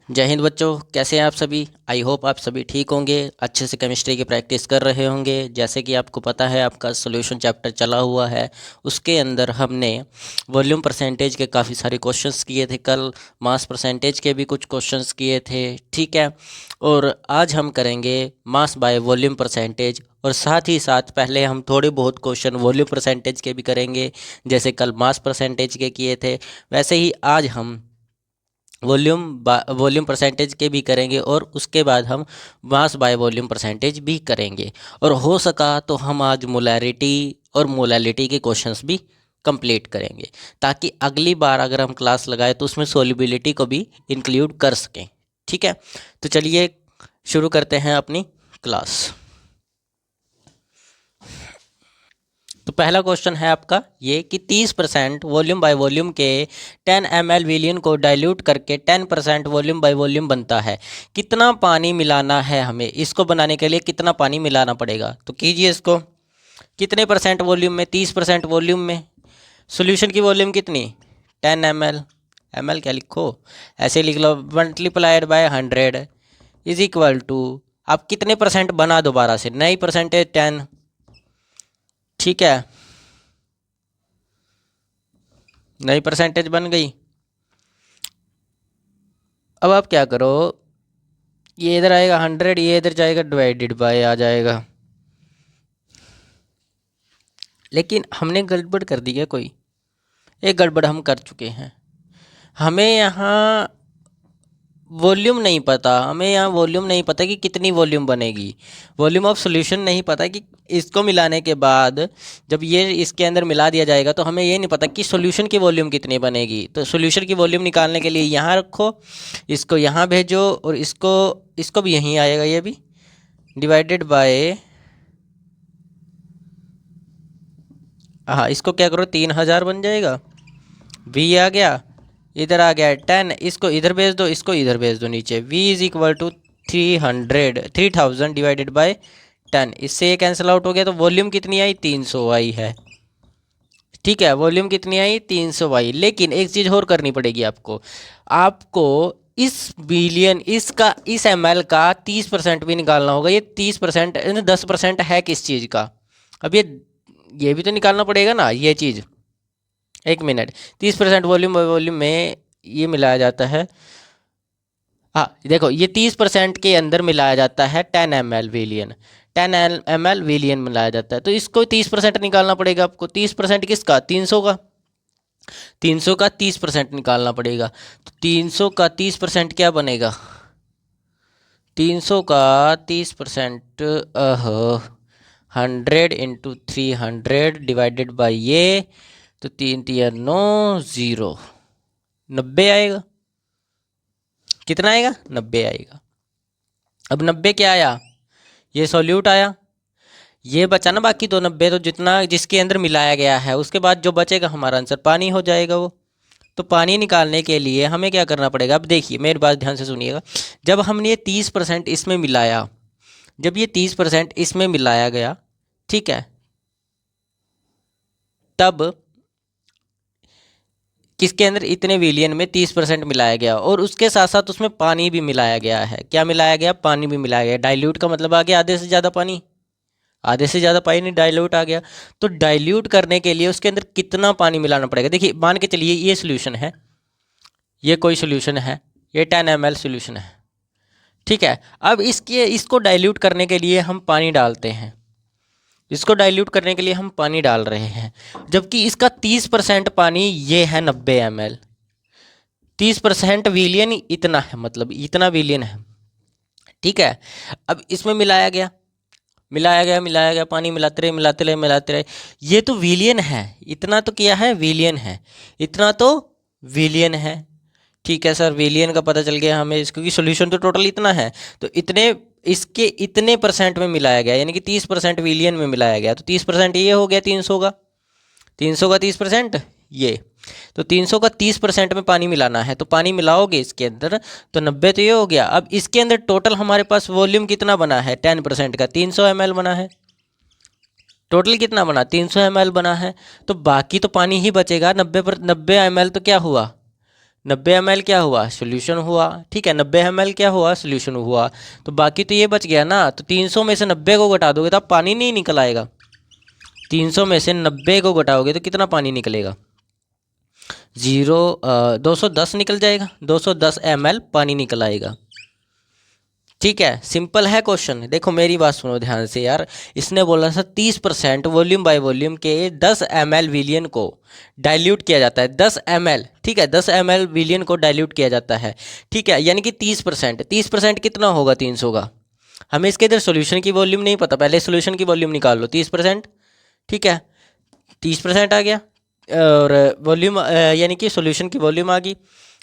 जय हिंद बच्चों, कैसे हैं आप सभी। आई होप आप सभी ठीक होंगे, अच्छे से केमिस्ट्री की प्रैक्टिस कर रहे होंगे। जैसे कि आपको पता है आपका सॉल्यूशन चैप्टर चला हुआ है, उसके अंदर हमने वॉल्यूम परसेंटेज के काफ़ी सारे क्वेश्चंस किए थे। कल मास परसेंटेज के भी कुछ क्वेश्चंस किए थे, ठीक है। और आज हम करेंगे मास बाय वॉल्यूम परसेंटेज, और साथ ही साथ पहले हम थोड़े बहुत क्वेश्चन वॉल्यूम परसेंटेज के भी करेंगे। जैसे कल मास परसेंटेज के किए थे, वैसे ही आज हम वॉल्यूम परसेंटेज के भी करेंगे, और उसके बाद हम मास बाय वॉल्यूम परसेंटेज भी करेंगे। और हो सका तो हम आज मोलैरिटी और मोलैलिटी के क्वेश्चंस भी कंप्लीट करेंगे, ताकि अगली बार अगर हम क्लास लगाए तो उसमें सोल्यूबिलिटी को भी इंक्लूड कर सकें, ठीक है। तो चलिए शुरू करते हैं अपनी क्लास। तो पहला क्वेश्चन है आपका ये कि 30% वॉल्यूम बाय वॉल्यूम के 10 ml विलियन को डाइल्यूट करके 10% वॉल्यूम बाय वॉल्यूम बनता है। कितना पानी मिलाना है हमें, इसको बनाने के लिए कितना पानी मिलाना पड़ेगा। तो कीजिए इसको, कितने परसेंट वॉल्यूम में, 30% वॉल्यूम में। सॉल्यूशन की वॉल्यूम कितनी, 10 ml। ml क्या लिखो, ऐसे लिख लो, multiplied by 100 is equal to, आप कितने परसेंट बना दोबारा से, नई परसेंटेज 10, ठीक है। नई परसेंटेज बन गई। अब आप क्या करो, ये इधर आएगा 100, ये इधर जाएगा, डिवाइडेड बाय आ जाएगा। लेकिन हमने गड़बड़ कर दी है कोई, एक गड़बड़ हम कर चुके हैं। हमें यहाँ वॉल्यूम नहीं पता, हमें यहाँ वॉल्यूम नहीं पता कि कितनी वॉल्यूम बनेगी। वॉल्यूम ऑफ सॉल्यूशन नहीं पता कि इसको मिलाने के बाद जब ये इसके अंदर मिला दिया जाएगा तो हमें ये नहीं पता कि सॉल्यूशन की वॉल्यूम कितनी बनेगी। तो सॉल्यूशन की वॉल्यूम निकालने के लिए यहाँ रखो, इसको यहाँ भेजो, और इसको इसको भी यहीं आएगा, ये भी डिवाइडेड बाय, हाँ इसको क्या करो, 3000 बन जाएगा। v आ गया, इधर आ गया 10, इसको इधर भेज दो, इसको इधर भेज दो नीचे। v is equal to 3000 divided by 10, इससे ये कैंसिल आउट हो गया। तो वॉल्यूम कितनी आई, 300 आई है, ठीक है। वॉल्यूम कितनी आई, 300 आई। लेकिन एक चीज़ और करनी पड़ेगी आपको, आपको इस बिलियन इसका इस ml का 30% भी निकालना होगा। ये 30% 10% है किस चीज़ का, अब ये भी तो निकालना पड़ेगा ना ये चीज़। एक मिनट, 30% वॉल्यूम वॉल्यूम में ये मिलाया जाता है, हाँ देखो, ये 30% के अंदर मिलाया जाता है 10 ml विलियन, 10 ml विलियन मिलाया जाता है। तो इसको 30% निकालना पड़ेगा आपको। 30% किसका, 300 का, 300 का 30% निकालना पड़ेगा। तो 300 का 30% क्या बनेगा, 300 का 30%, 100 इंटू 300 डिवाइडेड बाई ये, तो 3 तिया 9, 0, 90 आएगा। कितना आएगा, 90 आएगा। अब 90 क्या आया, ये सॉल्यूट आया, ये बचा ना बाकी तो 90, तो जितना जिसके अंदर मिलाया गया है उसके बाद जो बचेगा हमारा आंसर पानी हो जाएगा वो। तो पानी निकालने के लिए हमें क्या करना पड़ेगा, अब देखिए मेरी बात ध्यान से सुनिएगा। जब हमने ये 30% इसमें मिलाया, जब ये 30% इसमें मिलाया गया, ठीक है, तब किसके अंदर, इतने विलियन में 30% मिलाया गया, और उसके साथ साथ उसमें पानी भी मिलाया गया है। क्या मिलाया गया, पानी भी मिलाया गया। डाइल्यूट का मतलब आ गया आधे से ज़्यादा पानी, आधे से ज़्यादा पानी डाइल्यूट आ गया। तो डाइल्यूट करने के लिए उसके अंदर कितना पानी मिलाना पड़ेगा। देखिए मान के चलिए ये सोल्यूशन है, ये कोई सोल्यूशन है, ये 10 ml सोल्यूशन है, ठीक है। अब इसको डाइल्यूट करने के लिए हम पानी डालते हैं, इसको डाइल्यूट करने के लिए हम पानी डाल रहे हैं, जबकि इसका 30% पानी ये है 90 ml। 30% विलियन इतना है, मतलब इतना विलियन है, ठीक है। अब इसमें मिलाया गया पानी, मिलाते रहे। ये तो विलियन है, इतना तो क्या है, विलियन है, इतना तो विलियन है, ठीक है सर। विलियन का पता चल गया हमें, क्योंकि सॉल्यूशन तो टोटल इतना है, तो इतने इसके इतने परसेंट में मिलाया गया, यानी कि 30% विलियन में मिलाया गया। तो 30% ये हो गया 300 का, 300 का 30% ये, तो 300 का 30% में पानी मिलाना है। तो पानी मिलाओगे इसके अंदर तो 90 तो ये हो गया। अब इसके अंदर टोटल हमारे पास वॉल्यूम कितना बना है, 10% का 300 ml बना है। टोटल कितना बना, 300 ml बना है। तो बाकी तो पानी ही बचेगा, 90 ml तो क्या हुआ, 90 ml क्या हुआ, सोल्यूशन हुआ। ठीक है, 90 ml क्या हुआ, सोल्यूशन हुआ। तो बाकी तो ये बच गया ना, तो 300 में से 90 को घटा दोगे तो अब पानी नहीं निकल आएगा। 300 में से 90 को घटाओगे तो कितना पानी निकलेगा, 210 निकल जाएगा, 210 ml पानी निकल आएगा। ठीक है, सिंपल है क्वेश्चन। देखो मेरी बात सुनो ध्यान से यार, इसने बोला था 30% वॉल्यूम बाय वॉल्यूम के 10 ml विलियन को डाइल्यूट किया जाता है, 10 ml। ठीक है, 10 ml विलियन को डाइल्यूट किया जाता है। ठीक है, यानी कि 30%, 30% कितना होगा 300 का। हमें इसके इधर सोल्यूशन की वॉल्यूम नहीं पता, पहले सोल्यूशन की वॉल्यूम निकाल लो, 30%। ठीक है, 30% आ गया, और वॉल्यूम यानी कि सोल्यूशन की वॉल्यूम आ गई।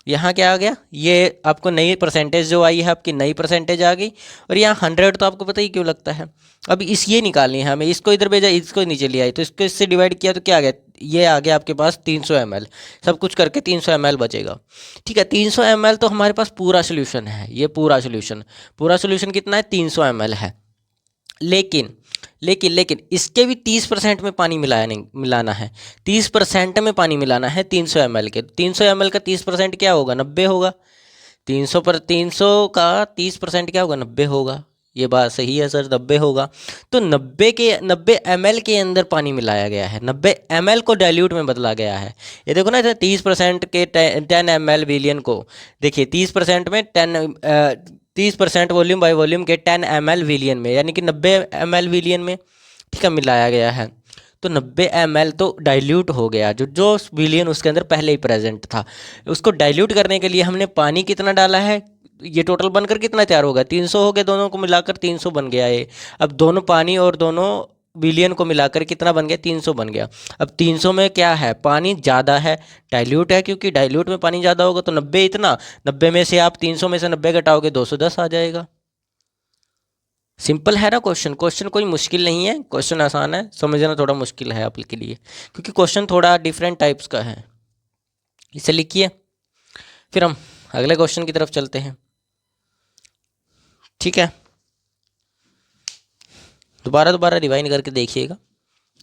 यहाँ क्या आ गया, ये आपको नई परसेंटेज जो आई है, आपकी नई परसेंटेज आ गई। और यहाँ 100 तो आपको पता ही क्यों लगता है। अब ये निकालनी है हमें, इसको इधर भेजा, इसको नीचे ले आई, तो इसको इससे डिवाइड किया तो क्या आ गया, ये आ गया आपके पास 300 ml। सब कुछ करके 300 ml बचेगा। ठीक है, 300 ml तो हमारे पास पूरा सोल्यूशन है, ये पूरा सोल्यूशन कितना है, 300 ml है। लेकिन लेकिन लेकिन इसके भी 30% में पानी मिलाना है, 30% में पानी मिलाना है 300 ml के। 300 ml का 30% क्या होगा, 90 होगा। 300 का 30% क्या होगा, 90 होगा। ये बात सही है सर, 90 होगा। तो 90 ml के अंदर पानी मिलाया गया है, 90 ml को डाइल्यूट में बदला गया है। ये देखो ना, 30% के 10 ml विलियन को, देखिए 30% में 30% वॉल्यूम बाय वॉल्यूम के 10 ml विलियन में, यानी कि 90 ml विलियन में। ठीक है, मिलाया गया है। तो 90 ml तो डाइल्यूट हो गया, जो विलियन उसके अंदर पहले ही प्रेजेंट था। उसको डाइल्यूट करने के लिए हमने पानी कितना डाला है, ये टोटल बनकर कितना तैयार होगा, 300 हो गए, दोनों को मिलाकर 300 बन गया ये। अब दोनों पानी और दोनों विलियन को मिलाकर कितना बन गया, 300 बन गया। अब 300 में क्या है, पानी ज़्यादा है, डाइल्यूट है, क्योंकि डाइल्यूट में पानी ज़्यादा होगा। तो 90 इतना, 90 में से आप 300 में से 90 घटाओगे 210 आ जाएगा। सिंपल है ना क्वेश्चन, क्वेश्चन कोई मुश्किल नहीं है, क्वेश्चन आसान है, समझना थोड़ा मुश्किल है आपके लिए, क्योंकि क्वेश्चन थोड़ा डिफरेंट टाइप्स का है। इसे लिखिए, फिर हम अगले क्वेश्चन की तरफ चलते हैं। ठीक है, दोबारा रिवाइंड करके देखिएगा,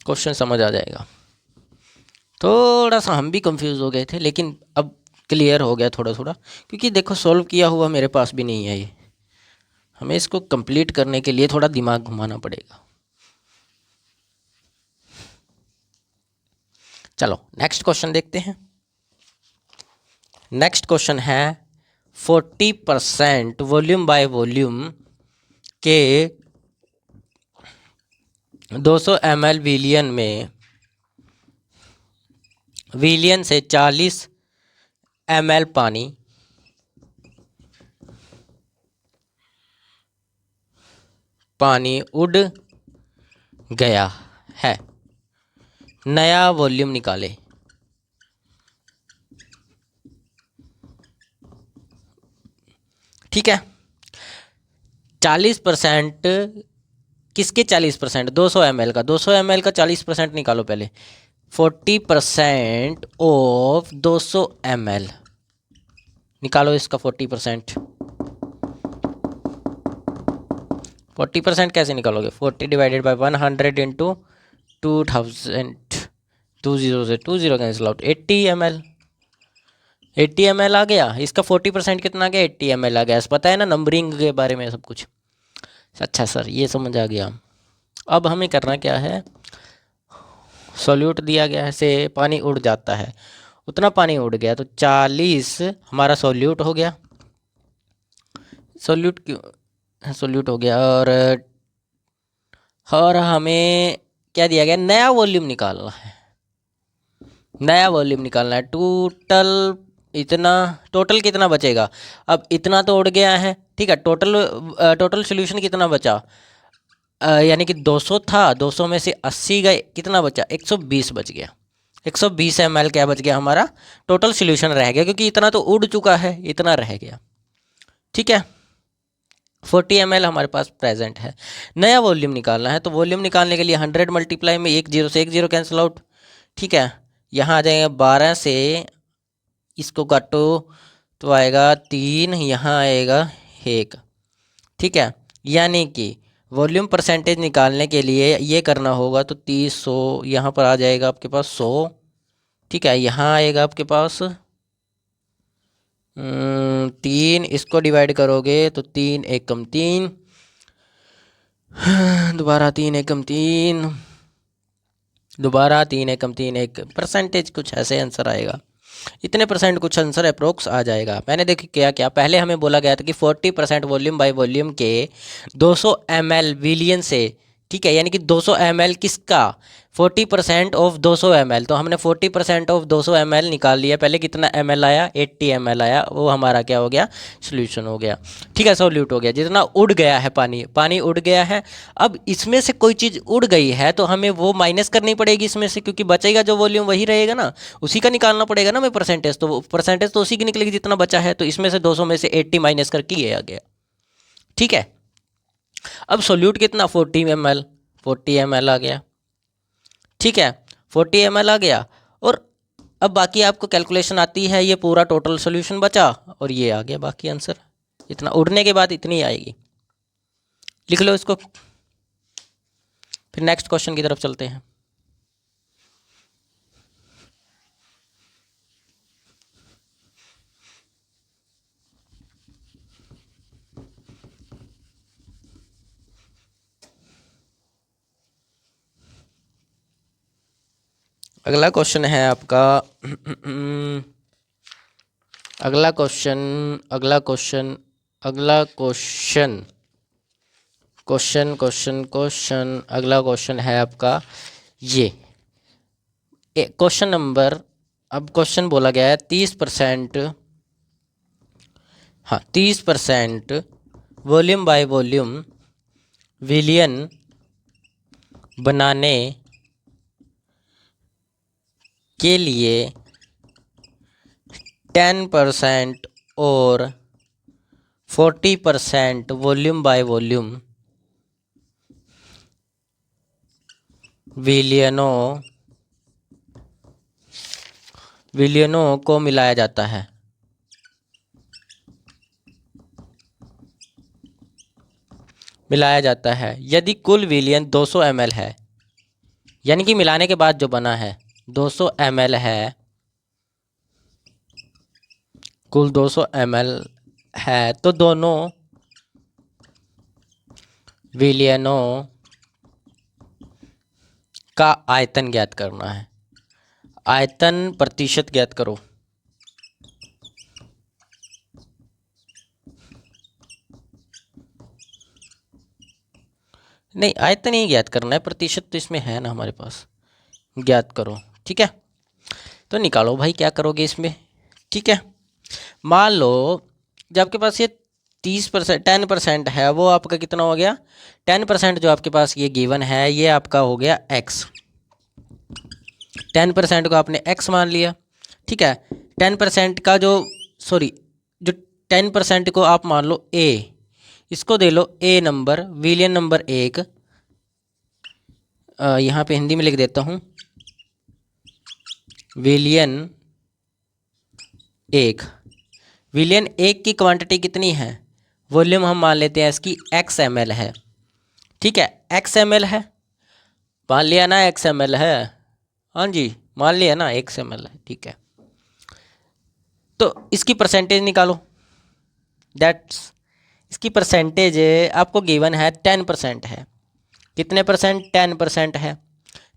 क्वेश्चन समझ आ जाएगा। थोड़ा सा हम भी कंफ्यूज हो गए थे, लेकिन अब क्लियर हो गया थोड़ा थोड़ा, क्योंकि देखो सॉल्व किया हुआ मेरे पास भी नहीं है ये, हमें इसको कंप्लीट करने के लिए थोड़ा दिमाग घुमाना पड़ेगा। चलो नेक्स्ट क्वेश्चन देखते हैं। नेक्स्ट क्वेश्चन है 40% वॉल्यूम बाय वॉल्यूम के 200 ml विलियन में, विलियन से 40 ml पानी उड़ गया है, नया वॉल्यूम निकाले। ठीक है, 40% किसके 40%, 200 ml का, 200 ml का 40% निकालो पहले। 40% ऑफ 200 ml निकालो इसका 40%। 40% कैसे निकालोगे, 40 डिवाइडेड बाई 100 इंटू 2000, 20 से 20 कैंसिल आउट, 80 ml, 80 ml आ गया। इसका 40% कितना आ गया, 80 ml आ गया। पता है ना नंबरिंग के बारे में सब कुछ। अच्छा सर, ये समझ आ गया। अब हमें करना क्या है, सॉल्यूट दिया गया है, से पानी उड़ जाता है, उतना पानी उड़ गया, तो 40 हमारा सॉल्यूट हो गया, सॉल्यूट क्यों, सॉल्यूट हो गया। और हमें क्या दिया गया, नया वॉल्यूम निकालना है, नया वॉल्यूम निकालना है। टोटल कितना बचेगा, अब इतना तो उड़ गया है। ठीक है, टोटल सोल्यूशन कितना बचा, यानी कि 200 था, 200 में से 80 गए, कितना बचा, 120 बच गया। 120 ml क्या बच गया, हमारा टोटल सोल्यूशन रह गया, क्योंकि इतना तो उड़ चुका है, इतना रह गया। ठीक है, 40 ml हमारे पास प्रेजेंट है। नया वॉल्यूम निकालना है, तो वॉल्यूम निकालने के लिए 100 मल्टीप्लाई में 1 0 से 1 0 कैंसिल आउट। ठीक है, यहाँ आ जाएगा 12 से इसको काटो तो आएगा 3, यहाँ आएगा 1। ठीक है, यानी कि वॉल्यूम परसेंटेज निकालने के लिए ये करना होगा, तो 30 100 यहाँ पर आ जाएगा आपके पास 100। ठीक है, यहाँ आएगा आपके पास 3 इसको डिवाइड करोगे तो 3 एकम 3, दोबारा 3 एकम 3, दोबारा 3 एकम 3, एक परसेंटेज कुछ ऐसे आंसर आएगा, इतने परसेंट कुछ आंसर अप्रोक्स आ जाएगा। मैंने देखिए क्या क्या, पहले हमें बोला गया था कि 40% वॉल्यूम बाय वॉल्यूम के 200 ml विलियन से, ठीक है, यानी कि 200 ml किसका, 40% ऑफ 200 ml, तो हमने 40% ऑफ 200 ml निकाल लिया। पहले कितना ml आया, 80 ml आया, वो हमारा क्या हो गया, सोल्यूशन हो गया, ठीक है, सोल्यूट हो गया। जितना उड़ गया है पानी, पानी उड़ गया है। अब इसमें से कोई चीज़ उड़ गई है तो हमें वो माइनस करनी पड़ेगी इसमें से, क्योंकि बचेगा जो वॉल्यूम वही रहेगा ना, उसी का निकालना पड़ेगा ना हमें परसेंटेज, तो परसेंटेज तो उसी की निकलेगी जितना बचा है। तो इसमें से 200 में से 80 माइनस करके ये आ गया, ठीक है। अब सोल्यूट कितना, 40 ml, 40 ml आ गया, ठीक है, 40 ml आ गया। और अब बाकी आपको कैलकुलेशन आती है, ये पूरा टोटल सोल्यूशन बचा और ये आ गया बाकी आंसर, इतना उड़ने के बाद इतनी आएगी, लिख लो इसको। फिर नेक्स्ट क्वेश्चन की तरफ चलते हैं। अगला क्वेश्चन है आपका अगला क्वेश्चन अगला क्वेश्चन अगला क्वेश्चन क्वेश्चन क्वेश्चन क्वेश्चन अगला क्वेश्चन है आपका ये क्वेश्चन नंबर, अब क्वेश्चन बोला गया है 30%, हाँ 30% वॉल्यूम बाय वॉल्यूम विलियन बनाने के लिए 10% और 40% वॉल्यूम बाय वॉल्यूम विलियनों को मिलाया जाता है। यदि कुल विलियन 200 ml है, यानी कि मिलाने के बाद जो बना है 200 ml है, कुल 200 ml है, तो दोनों विलियनों का आयतन ज्ञात करना है। आयतन प्रतिशत ज्ञात करो। नहीं, आयतन ही ज्ञात करना है, प्रतिशत तो इसमें है ना हमारे पास, ज्ञात करो, ठीक है। तो निकालो भाई, क्या करोगे इसमें, ठीक है। मान लो जब आपके पास ये 30% 10% है, वो आपका कितना हो गया, 10% जो आपके पास ये गिवन है ये आपका हो गया x, 10% को आपने x मान लिया, ठीक है। 10% का जो जो 10% को आप मान लो a, इसको दे लो a नंबर, विलियन नंबर 1, यहाँ पे हिंदी में लिख देता हूँ, विलियन 1, विलियन 1 की क्वांटिटी कितनी है, वॉल्यूम हम मान लेते हैं इसकी x ml है, ठीक है, x ml है, मान लिया ना x ml है, हाँ जी मान लिया ना x ml है, ठीक है। तो इसकी परसेंटेज निकालो, दैट्स इसकी परसेंटेज आपको गिवन है 10% है, कितने परसेंट, 10% है,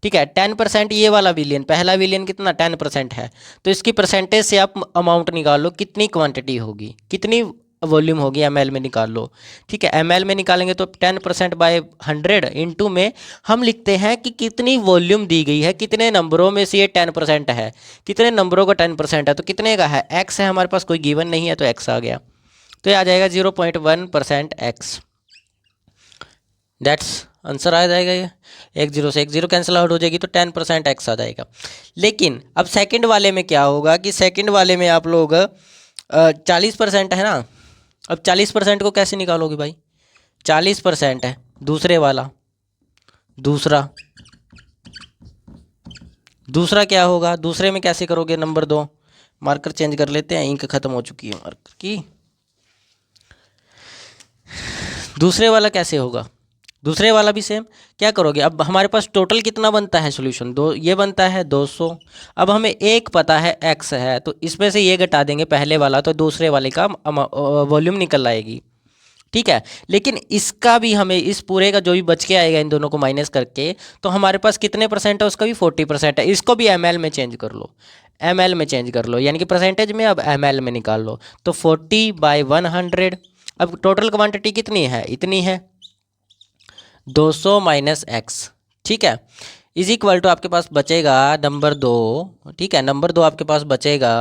ठीक है। 10% ये वाला विलियन, पहला विलियन कितना 10% है, तो इसकी परसेंटेज से आप अमाउंट निकालो, कितनी क्वांटिटी होगी, कितनी वॉल्यूम होगी, ml में निकाल लो, ठीक है। ml में निकालेंगे तो 10% बाय 100 इंटू में हम लिखते हैं कि कितनी वॉल्यूम दी गई है, कितने नंबरों में से ये 10% है, कितने नंबरों का 10% है, तो कितने का है, x है हमारे पास, कोई गिवन नहीं है तो x आ गया, तो ये आ जाएगा 0.1% x, दैट्स आंसर आ जाएगा। ये 1 0 से 1 0 कैंसिल आउट हो जाएगी, तो 10% x आ जाएगा। लेकिन अब सेकंड वाले में क्या होगा कि सेकंड वाले में आप लोग 40% है ना, अब 40% को कैसे निकालोगे भाई, 40% है दूसरे वाला, दूसरा क्या होगा, दूसरे में कैसे करोगे, नंबर 2, मार्कर चेंज कर लेते हैं, इंक खत्म हो चुकी है मार्कर की। दूसरे वाला कैसे होगा, दूसरे वाला भी सेम। क्या करोगे, अब हमारे पास टोटल कितना बनता है सॉल्यूशन, दो ये बनता है 200। अब हमें एक पता है x है, तो इसमें से ये घटा देंगे पहले वाला, तो दूसरे वाले का वॉल्यूम निकल आएगी। ठीक है, लेकिन इसका भी हमें, इस पूरे का जो भी बच के आएगा इन दोनों को माइनस करके, तो हमारे पास कितने परसेंट है, उसका भी 40% है। इसको भी ml में चेंज कर लो, ml में चेंज कर लो, यानी कि परसेंटेज में अब ml में निकाल लो। तो 40/100। अब टोटल क्वांटिटी कितनी है, इतनी है 200 माइनस एक्स। ठीक है, इज इक्वल टू आपके पास बचेगा नंबर 2। ठीक है, नंबर 2 आपके पास बचेगा,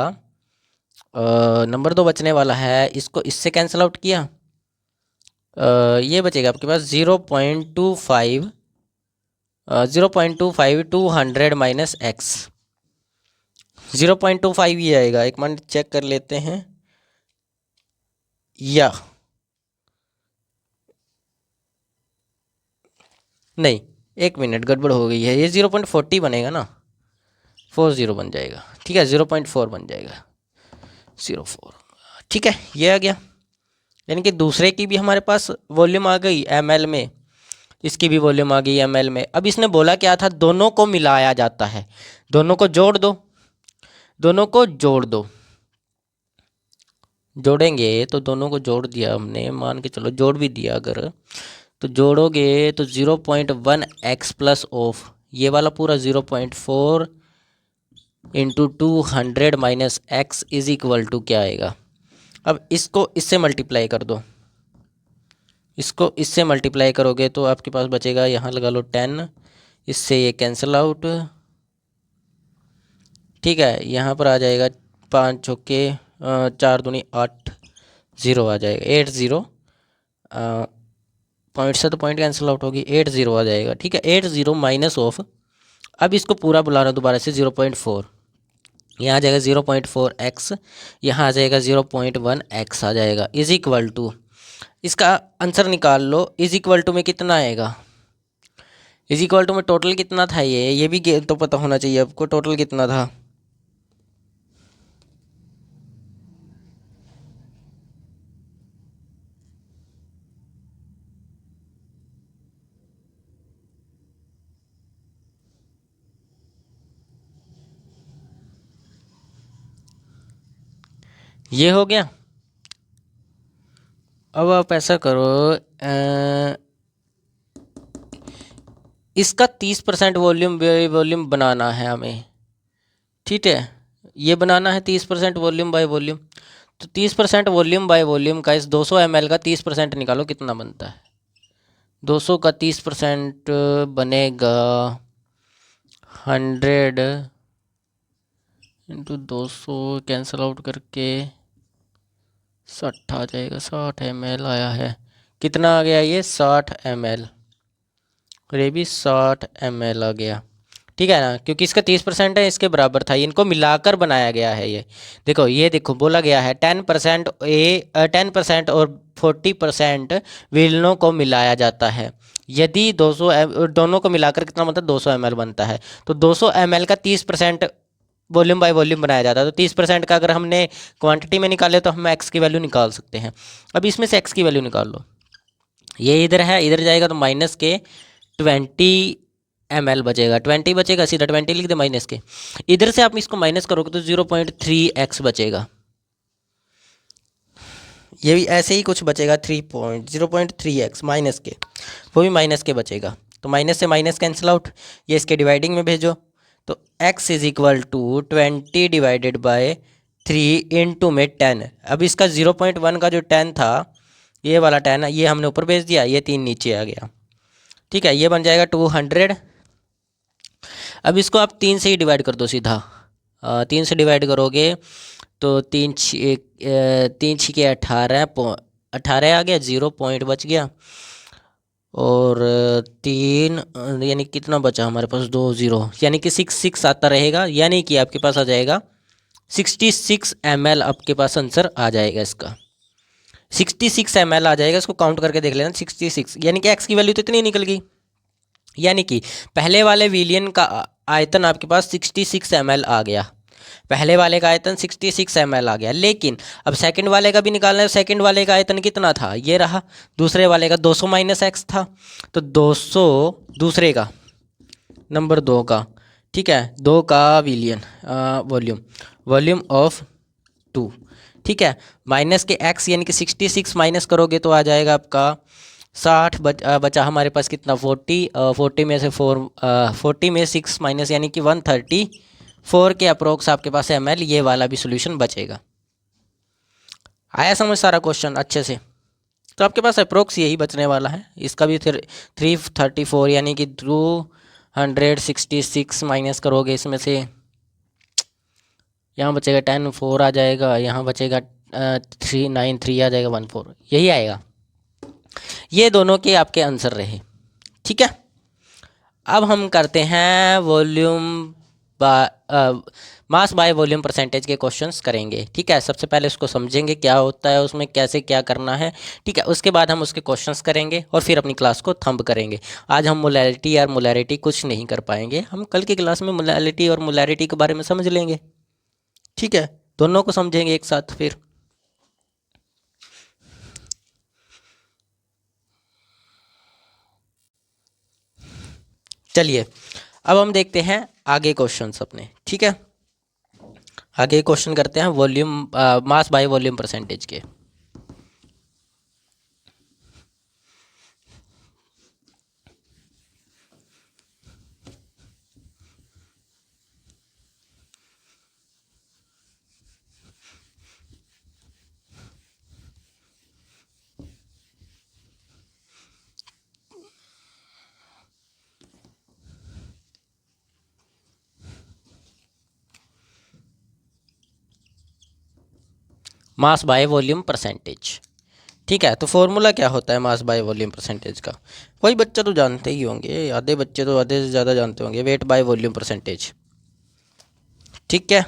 नंबर 2 बचने वाला है, इसको इससे कैंसिल आउट किया, ये बचेगा आपके पास 0.25, 0.25 200 माइनस एक्स, 0.25 ही आएगा। एक मिनट चेक कर लेते हैं, या नहीं, एक मिनट गड़बड़ हो गई है, ये 0.40 बनेगा ना, 40 बन जाएगा। ठीक है, 0.4 बन जाएगा, 0.4। ठीक है, ये आ गया, यानी कि दूसरे की भी हमारे पास वॉल्यूम आ गई ml में, इसकी भी वॉल्यूम आ गई ml में। अब इसने बोला क्या था, दोनों को मिलाया जाता है, दोनों को जोड़ दो, दोनों को जोड़ दो। जोड़ेंगे तो दोनों को जोड़ दिया हमने, मान के चलो जोड़ भी दिया अगर, तो जोड़ोगे तो 0.1 एक्स प्लस ऑफ ये वाला पूरा 0.4 into 200 minus x is equal to क्या आएगा। अब इसको इससे मल्टीप्लाई कर दो, इसको इससे मल्टीप्लाई करोगे तो आपके पास बचेगा, यहाँ लगा लो 10, इससे ये कैंसिल आउट। ठीक है, यहाँ पर आ जाएगा 5 चौके 4 दूनी 8, 0 आ जाएगा 80, पॉइंट से तो पॉइंट कैंसिल आउट होगी, 80 आ जाएगा। ठीक है, 80 माइनस ऑफ, अब इसको पूरा बुलाना दोबारा से 0.4, यहाँ आ जाएगा 0.4 एक्स, यहाँ आ जाएगा 0.1 एक्स आ जाएगा, इज इक्वल टू, इसका आंसर निकाल लो, इज इक्वल टू में कितना आएगा, इज इक्वल टू में टोटल कितना था, ये भी तो पता होना चाहिए आपको, टोटल कितना था। ये हो गया। अब आप ऐसा करो, इसका 30% वॉल्यूम वॉल्यूम बनाना है हमें। ठीक है, ये बनाना है 30% वॉल्यूम बाय वॉल्यूम, तो 30% वॉल्यूम बाय वॉल्यूम का इस 200 ml का 30% निकालो कितना बनता है। 200 का 30% बनेगा 100 इंटू 200, कैंसिल आउट करके 60 आ जाएगा, 60 ml आया है। कितना आ गया ये, 60 ml, और ये भी 60 ml आ गया। ठीक है ना, क्योंकि इसका 30% है, इसके बराबर था, इनको मिलाकर बनाया गया है ये। देखो ये देखो बोला गया है 10% 10% और 40% विलनों को मिलाया जाता है। यदि 200 दोनों को मिलाकर कितना बनता है, 200 ml बनता है, तो 200 ml का 30% वॉल्यूम बाय वॉल्यूम बनाया जाता है। तो 30% का अगर हमने क्वांटिटी में निकाले तो हम एक्स की वैल्यू निकाल सकते हैं। अब इसमें से एक्स की वैल्यू निकाल लो, ये इधर है, इधर जाएगा तो माइनस के 20 ml बचेगा, 20 बचेगा, सीधा 20 लिख दे माइनस के। इधर से आप इसको माइनस करोगे तो 0.3x बचेगा, ये भी ऐसे ही कुछ बचेगा, 0.3x माइनस के, वो भी माइनस के बचेगा। तो माइनस से माइनस कैंसिल आउट, ये इसके डिवाइडिंग में भेजो, तो x is equal to 20 divided by 3 into में 10। अब इसका 0.1 का जो 10 था, ये वाला 10 है, ये हमने ऊपर भेज दिया, ये 3 नीचे आ गया। ठीक है, ये बन जाएगा 200। अब इसको आप 3 से ही डिवाइड कर दो सीधा, 3 से डिवाइड करोगे तो 3 छीके 18, 18 आ गया, 0 पॉइंट बच गया, और 3 यानी कितना बचा हमारे पास, 2 0, यानी कि 6 आता रहेगा, यानी कि आपके पास आ जाएगा 66 ml, आपके पास आंसर आ जाएगा इसका 66 ml आ जाएगा। इसको काउंट करके देख लेना, 66, यानी कि एक्स की वैल्यू तो इतनी निकल गई, यानी कि पहले वाले विलियन का आयतन आपके पास 66 ml आ गया। पहले वाले का आयतन 66 ml आ गया, लेकिन अब सेकंड वाले का भी निकालना है। सेकंड वाले का आयतन कितना था, ये रहा। दूसरे वाले का 200 माइनस एक्स था, तो 200 दूसरे का, नंबर 2 का, ठीक है, 2 का विलियन वॉल्यूम, वॉल्यूम ऑफ 2, ठीक है, माइनस के एक्स यानी कि 66 माइनस करोगे तो आ जाएगा आपका 60, बचा हमारे पास कितना 40, 40 में से 4, 40 में 6 माइनस यानी कि 134 के अप्रोक्स आपके पास ml, ये वाला भी सोल्यूशन बचेगा। आया समझ सारा क्वेश्चन अच्छे से? तो आपके पास अप्रोक्स यही बचने वाला है। इसका भी 334 यानी कि 266 माइनस करोगे इसमें से, यहाँ बचेगा 10, 4 आ जाएगा, यहाँ बचेगा 393 आ जाएगा, 14 यही आएगा। ये दोनों के आपके आंसर रहे, ठीक है। अब हम करते हैं volume mass by volume percentage के क्वेश्चंस करेंगे, ठीक है। सबसे पहले उसको समझेंगे क्या होता है, उसमें कैसे क्या करना है, ठीक है। उसके बाद हम उसके क्वेश्चंस करेंगे और फिर अपनी क्लास को थंब करेंगे। आज हम मोलैरिटी और मोलैरिटी कुछ नहीं कर पाएंगे, हम कल की क्लास में मोलैरिटी और मोलैरिटी के बारे में समझ लेंगे, ठीक है। दोनों को समझेंगे एक साथ फिर। चलिए अब हम देखते हैं आगे क्वेश्चंस अपने, ठीक है। आगे क्वेश्चन करते हैं volume mass by volume percentage के। मास बाय वॉल्यूम परसेंटेज, ठीक है। तो फॉर्मूला क्या होता है मास बाय वॉल्यूम परसेंटेज का? कोई बच्चा तो जानते ही होंगे, आधे बच्चे तो आधे से ज़्यादा जानते होंगे, वेट बाय वॉल्यूम परसेंटेज, ठीक है।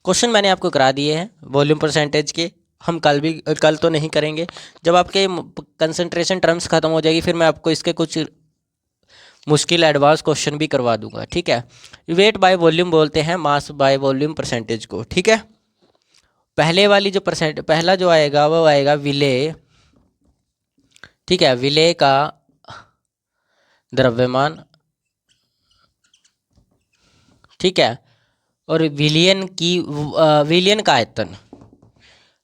क्वेश्चन मैंने आपको करा दिए हैं वॉल्यूम परसेंटेज के। हम कल तो नहीं करेंगे, जब आपके कंसंट्रेशन टर्म्स ख़त्म हो जाएगी फिर मैं आपको इसके कुछ मुश्किल एडवांस क्वेश्चन भी करवा दूंगा, ठीक है। वेट बाय वॉल्यूम बोलते हैं मास बाय वॉल्यूम परसेंटेज को, ठीक है। पहले वाली जो पहला जो आएगा वो आएगा विलेय, ठीक है, विलेय का द्रव्यमान, ठीक है, और विलियन का आयतन,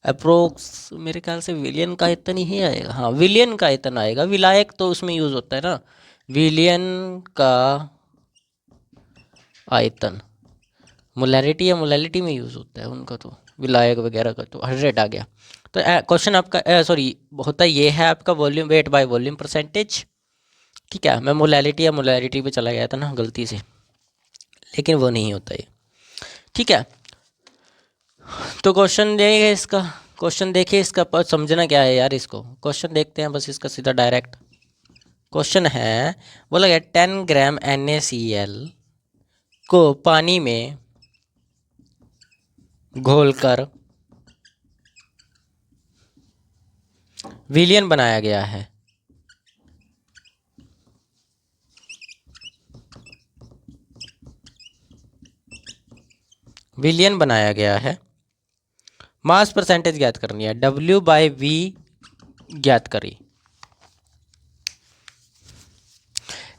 अप्रोक्स मेरे ख्याल से विलियन का आयतन ही आएगा, हाँ विलियन का आयतन आएगा। विलायक तो उसमें यूज़ होता है ना, विलियन का आयतन, मोलैरिटी या मोलैलिटी में यूज़ होता है उनका, तो विलायक वगैरह का तो 100 आ गया। तो क्वेश्चन आपका सॉरी होता ये है आपका volume weight by volume percentage, ठीक है। मैं मोलैलिटी या मोलैरिटी पे चला गया था ना गलती से, लेकिन वो नहीं होता ये, ठीक है। तो क्वेश्चन देखिए इसका समझना क्या है यार, इसको क्वेश्चन देखते हैं बस इसका सीधा डायरेक्ट। क्वेश्चन है, बोला गया 10 ग्राम NaCl को पानी में घोलकर विलियन बनाया गया है। विलियन बनाया गया है, मास परसेंटेज ज्ञात करनी है, W/V ज्ञात करिए।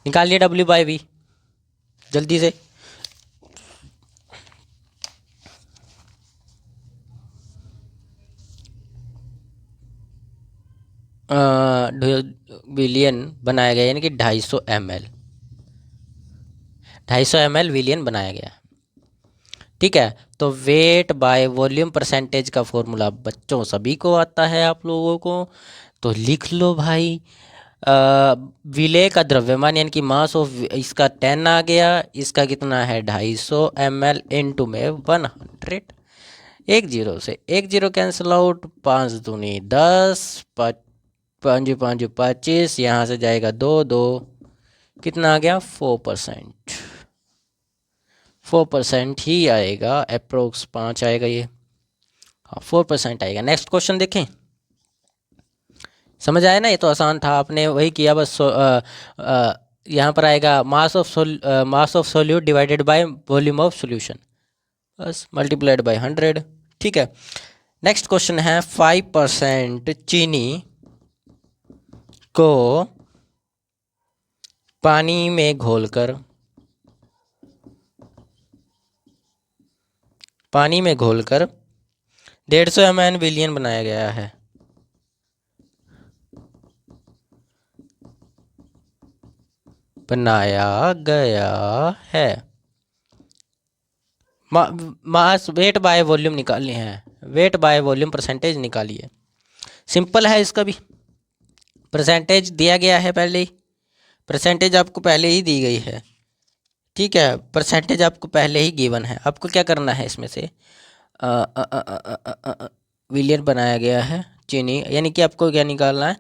निकालिए W/V जल्दी से। विलियन बनाया गया यानी कि 250 ml, 250 ml विलियन बनाया गया, ठीक है। तो वेट बाय वॉल्यूम परसेंटेज का फॉर्मूला बच्चों सभी को आता है आप लोगों को, तो लिख लो भाई। विलेय का द्रव्यमान यानी कि मास ऑफ, इसका 10 आ गया, इसका कितना है 250 ml इंटू में 100, एक जीरो से एक जीरो कैंसिल आउट, 5 दूनी 10, 5 5 25, यहाँ से जाएगा 2 2, कितना आ गया 4%, 4% ही आएगा, अप्रोक्स 5 आएगा ये, हाँ 4% आएगा। नेक्स्ट क्वेश्चन देखें, समझ आया ना, ये तो आसान था, आपने वही किया बस। यहाँ पर आएगा mass of solute divided by volume of solution, बस मल्टीप्लाइड बाय 100। ठीक है, नेक्स्ट क्वेश्चन है 5% चीनी को पानी में घोलकर 150 ml विलियन बनाया गया है। मास वेट बाय वॉल्यूम निकालनी है, वेट बाय वॉल्यूम परसेंटेज निकालिए। सिंपल है, इसका भी परसेंटेज दिया गया है पहले ही, परसेंटेज आपको पहले ही दी गई है। ठीक है, परसेंटेज आपको पहले ही गिवन है। आपको क्या करना है, इसमें से विलियन बनाया गया है चीनी, यानी कि आपको क्या निकालना है,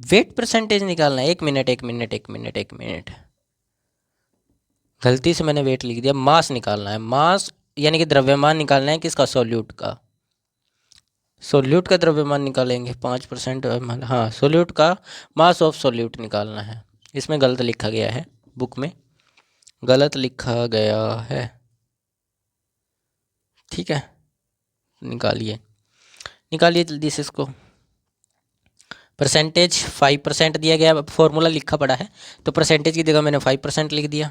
वेट परसेंटेज निकालना है। एक मिनट, गलती से मैंने वेट लिख दिया, मास निकालना है। मास यानी कि द्रव्यमान निकालना है किसका, सोल्यूट का। सोल्यूट का द्रव्यमान निकालेंगे 5%, हाँ सोल्यूट का मास ऑफ सोल्यूट निकालना है। इसमें गलत लिखा गया है, बुक में गलत लिखा गया है। ठीक है, निकालिए जल्दी से इसको। परसेंटेज 5% दिया गया, फॉर्मूला लिखा पड़ा है तो परसेंटेज की जगह मैंने 5% लिख दिया,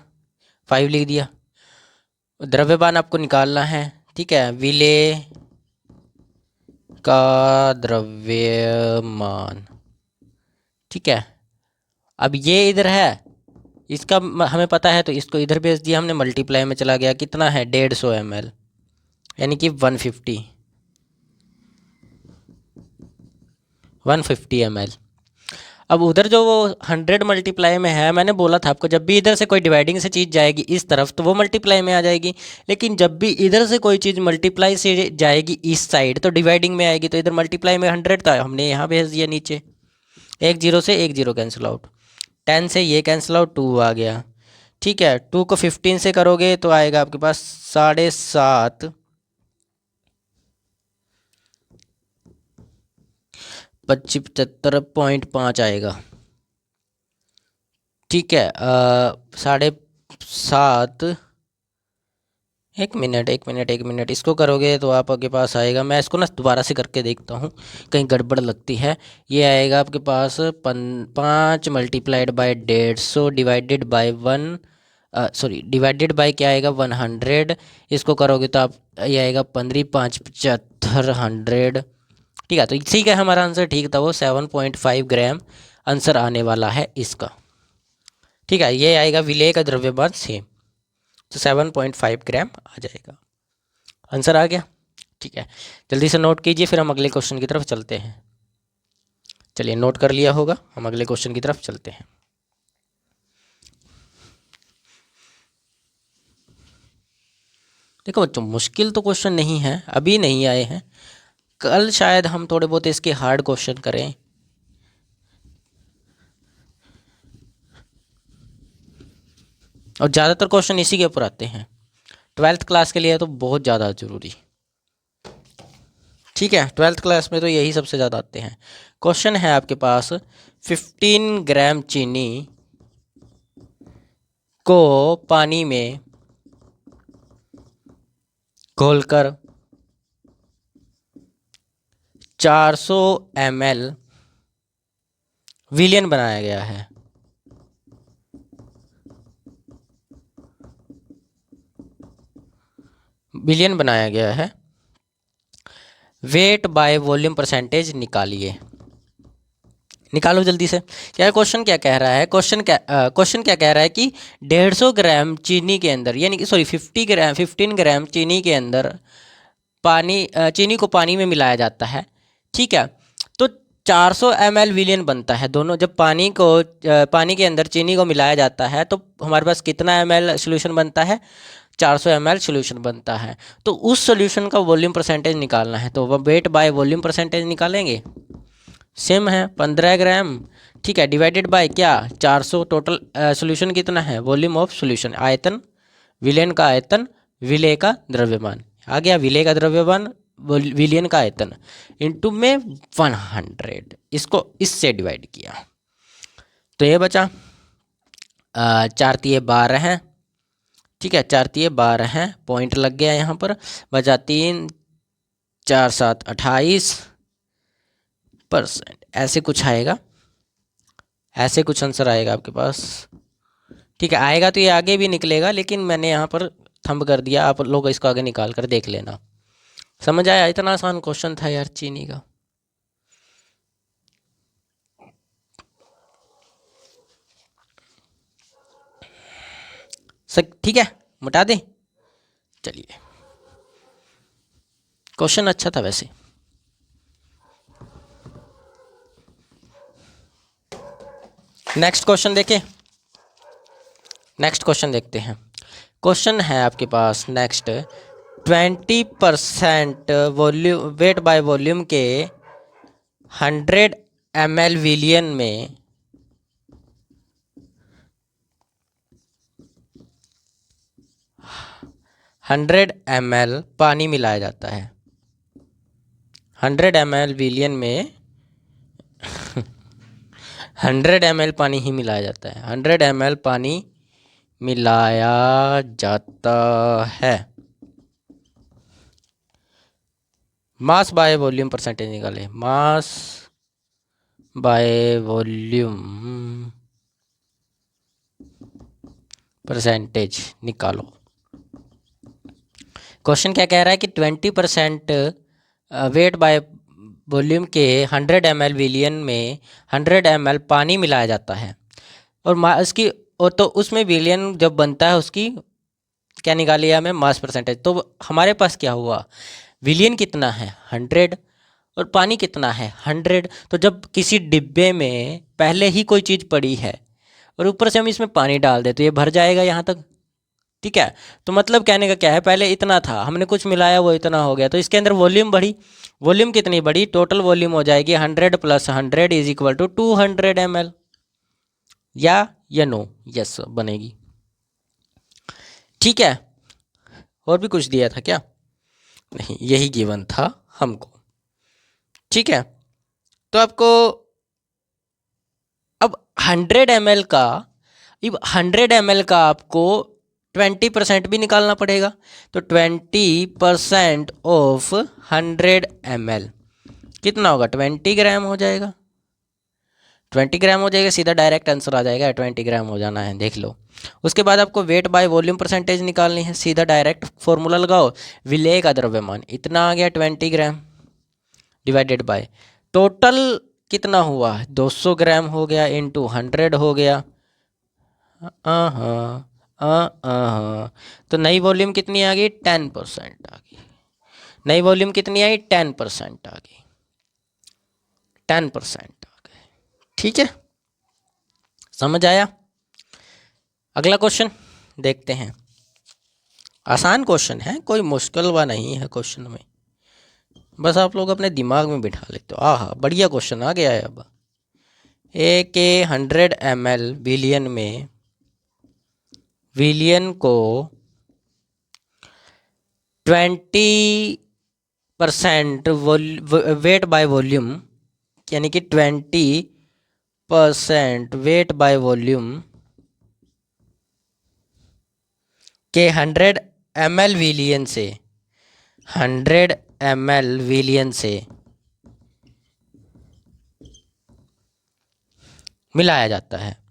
5 लिख दिया। द्रव्यमान आपको निकालना है। ठीक है, विलेय का द्रव्यमान। ठीक है, अब ये इधर है, इसका हमें पता है तो इसको इधर भेज दिया हमने, मल्टीप्लाई में चला गया। कितना है, 150 ml, यानी कि 150 ml। अब उधर जो वो 100 मल्टीप्लाई में है, मैंने बोला था आपको, जब भी इधर से कोई डिवाइडिंग से चीज़ जाएगी इस तरफ तो वो मल्टीप्लाई में आ जाएगी, लेकिन जब भी इधर से कोई चीज़ मल्टीप्लाई से जाएगी इस साइड तो डिवाइडिंग में आएगी। तो इधर मल्टीप्लाई में 100 था, हमने यहाँ भेज दिया नीचे। एक जीरो से एक जीरो कैंसिल आउट, 10 से ये कैंसिल आउट, 2 आ गया। ठीक है, 2 को 15 से करोगे तो आएगा आपके पास 7.5, 75.5 आएगा। ठीक है, 7.5, एक मिनट इसको करोगे तो आपके पास आएगा, मैं इसको ना दोबारा से करके देखता हूँ कहीं गड़बड़ लगती है। ये आएगा आपके पास 5 multiplied by 150 divided by 1, sorry divided by क्या आएगा 100। इसको करोगे तो आप ये आएगा 15, 5, 75, 100। ठीक है, तो ठीक है, हमारा आंसर ठीक था, वो 7.5 ग्राम आंसर आने वाला है इसका। ठीक है, ये आएगा विलेय का द्रव्यमान सेम, तो 7.5 ग्राम आ जाएगा, आंसर आ गया। ठीक है, जल्दी से नोट कीजिए, फिर हम अगले क्वेश्चन की तरफ चलते हैं। चलिए, नोट कर लिया होगा, हम अगले क्वेश्चन की तरफ चलते हैं। देखो बच्चों, मुश्किल तो क्वेश्चन नहीं है, अभी नहीं आए हैं, कल शायद हम थोड़े बहुत इसके हार्ड क्वेश्चन करें। और ज़्यादातर क्वेश्चन इसी के ऊपर आते हैं, 12th क्लास के लिए तो बहुत ज़्यादा ज़रूरी। ठीक है, 12th क्लास में तो यही सबसे ज़्यादा आते हैं। क्वेश्चन है आपके पास, 15 ग्राम चीनी को पानी में घोलकर 400 ml विलियन बनाया गया है। विलियन बनाया गया है, वेट बाय वॉल्यूम परसेंटेज निकालिए। निकालो जल्दी से। क्या क्वेश्चन क्या कह रहा है, क्वेश्चन क्या कह रहा है कि 150 ग्राम चीनी के अंदर, यानी कि सॉरी 15 ग्राम चीनी के अंदर चीनी को पानी में मिलाया जाता है। ठीक है, तो 400 ml विलियन बनता है। दोनों जब पानी के अंदर चीनी को मिलाया जाता है तो हमारे पास कितना ml सोल्यूशन बनता है, 400 ml सोल्यूशन बनता है। तो उस सोल्यूशन का वॉल्यूम परसेंटेज निकालना है, तो वेट बाय वॉल्यूम परसेंटेज निकालेंगे। सेम है 15 ग्राम। ठीक है, डिवाइडेड बाय क्या, 400। टोटल सोल्यूशन कितना है, वॉल्यूम ऑफ सोल्यूशन, आयतन, विलेन का आयतन, विलेय का द्रव्यमान आ गया। विलेय का द्रव्यमान विलियन का आयतन इनटू में 100, इसको इससे डिवाइड किया तो ये बचा 4 तिये 12 हैं, ठीक है, 4 तिये 12 हैं, पॉइंट लग गया यहाँ पर, बचा 3, 4 7 28%, ऐसे कुछ आएगा, ऐसे कुछ आंसर आएगा आपके पास। ठीक है, आएगा तो ये आगे भी निकलेगा, लेकिन मैंने यहाँ पर थंब कर दिया, आप लोग इसको आगे निकाल कर देख लेना। समझ आया? इतना आसान क्वेश्चन था यार चीनी का। ठीक है, मिटा दें। चलिए, क्वेश्चन अच्छा था वैसे। नेक्स्ट क्वेश्चन देखें, नेक्स्ट क्वेश्चन देखते हैं। क्वेश्चन है आपके पास next, 20% volume weight by volume के 100 ml विलियन में 100 ml पानी मिलाया जाता है। 100 ml विलियन में 100 ml पानी ही मिलाया जाता है। 100 ml पानी मिलाया जाता है। मास बाय वॉल्यूम परसेंटेज निकाले। मास बाय वॉल्यूम परसेंटेज निकालो। क्वेश्चन क्या कह रहा है कि 20% वेट बाय वॉल्यूम के 100 ml विलियन में 100 ml पानी मिलाया जाता है, और इसकी और तो उसमें विलियन जब बनता है उसकी क्या निकाली हमें, मास परसेंटेज। तो हमारे पास क्या हुआ, विलियन कितना है 100 और पानी कितना है 100। तो जब किसी डिब्बे में पहले ही कोई चीज़ पड़ी है और ऊपर से हम इसमें पानी डाल दें तो ये भर जाएगा यहाँ तक। ठीक है, तो मतलब कहने का क्या है, पहले इतना था, हमने कुछ मिलाया वो इतना हो गया, तो इसके अंदर वॉल्यूम बढ़ी। वॉल्यूम कितनी बढ़ी, टोटल वॉल्यूम हो जाएगी 100 + 100 = 200 ml। या नो, यस बनेगी। ठीक है, और भी कुछ दिया था क्या? नहीं, यही गिवन था हमको। ठीक है, तो आपको अब 100 ml का, अब 100 ml का आपको 20% भी निकालना पड़ेगा। तो 20% ऑफ 100 ml कितना होगा, 20 ग्राम हो जाएगा। 20 ग्राम हो जाएगा, सीधा डायरेक्ट आंसर आ जाएगा, 20 ग्राम हो जाना है, देख लो। उसके बाद आपको वेट बाय वॉल्यूम परसेंटेज निकालनी है, सीधा डायरेक्ट फॉर्मूला लगाओ, विलेय का द्रव्यमान इतना आ गया 20 ग्राम डिवाइडेड बाय टोटल कितना हुआ, 200 ग्राम हो गया, इंटू 100 हो गया। तो नई वॉल्यूम कितनी आ गई, 10% आ गई। नई वॉल्यूम कितनी आई, 10% आ गई, 10% आ गई। ठीक है, समझ आया? अगला क्वेश्चन देखते हैं। आसान क्वेश्चन है, कोई मुश्किल वा नहीं है क्वेश्चन में, बस आप लोग अपने दिमाग में बिठा लेते हो। आहा, बढ़िया क्वेश्चन आ गया है। अब एक 100 ml विलियन में, विलियन को 20% वेट बाय वॉल्यूम, यानी कि 20% वेट बाय वॉल्यूम के 100 ml विलियन से, 100 ml विलियन से मिलाया जाता है।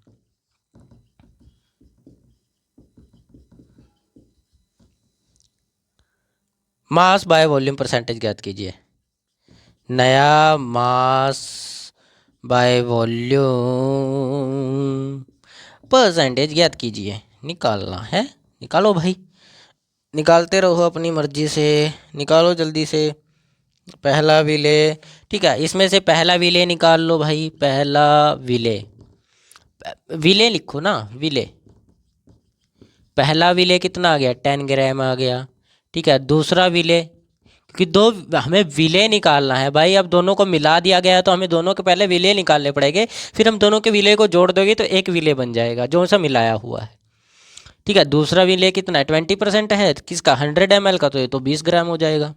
मास बाय वॉल्यूम परसेंटेज ज्ञात कीजिए। नया मास बाय वॉल्यूम परसेंटेज ज्ञात कीजिए। निकालना है, निकालो भाई, निकालते रहो अपनी मर्जी से, निकालो जल्दी से। पहला विलेय, ठीक है, इसमें से पहला विलेय निकाल लो भाई। पहला विलेय, विलेय लिखो ना, विलेय। पहला विलेय कितना आ गया, 10 ग्राम आ गया। ठीक है, दूसरा विलेय, क्योंकि दो हमें विलेय निकालना है भाई। अब दोनों को मिला दिया गया है तो हमें दोनों के पहले विलेय निकालने पड़ेंगे, फिर हम दोनों के विलेय को जोड़ दोगे तो एक विलेय बन जाएगा जो सा मिलाया हुआ है। ठीक है, दूसरा विलेय कितना है, 20% है किसका, 100 ml का, तो ये तो 20 ग्राम हो जाएगा।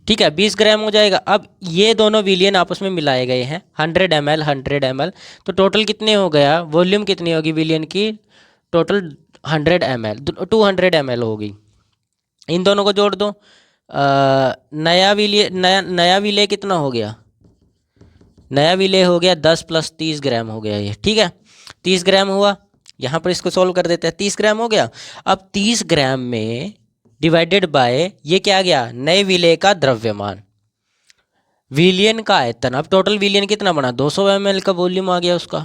ठीक है, 20 ग्राम हो जाएगा। अब ये दोनों विलियन आपस में मिलाए गए हैं, 100 ml 100 ml, तो टोटल कितने हो गया, वॉल्यूम कितनी होगी विलियन की, टोटल 100 ml, 200 ml होगी। इन दोनों को जोड़ दो। नया विले कितना हो गया? नया विले हो गया 10 + 30 ग्राम हो गया ये, ठीक है। 30 ग्राम हुआ, यहाँ पर इसको सोल्व कर देते हैं। 30 ग्राम हो गया। अब 30 ग्राम में डिवाइडेड बाय ये क्या आ गया? नए विले का द्रव्यमान, विलियन का आयतन। अब टोटल विलियन कितना बना? 200 ml का वॉल्यूम आ गया उसका,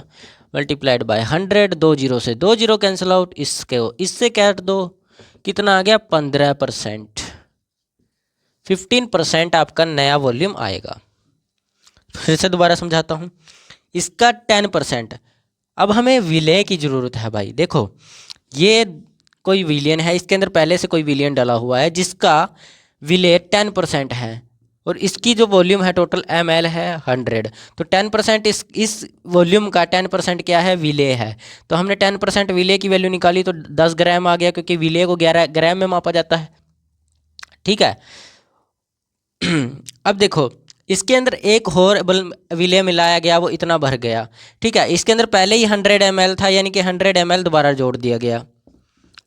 मल्टीप्लाइड बाय 100। 2 जीरो से 2 जीरो कैंसिल आउट, इससे काट दो, कितना आ गया? 15%। 15% आपका नया वॉल्यूम आएगा। फिर से दोबारा समझाता हूँ। इसका 10%। अब हमें विलय की ज़रूरत है भाई। देखो ये कोई विलियन है, इसके अंदर पहले से कोई विलियन डाला हुआ है जिसका विलय 10% है, और इसकी जो वॉल्यूम है टोटल ml है 100। तो 10% इस वॉल्यूम का 10% क्या है? विलय है। तो हमने 10% विलय की वैल्यू निकाली तो 10 ग्राम आ गया, क्योंकि विलय को 11 ग्राम में मापा जाता है, ठीक है। अब देखो इसके अंदर एक और विलय मिलाया गया, वो इतना भर गया, ठीक है। इसके अंदर पहले ही 100 ml था, यानी कि 100 ml दोबारा जोड़ दिया गया,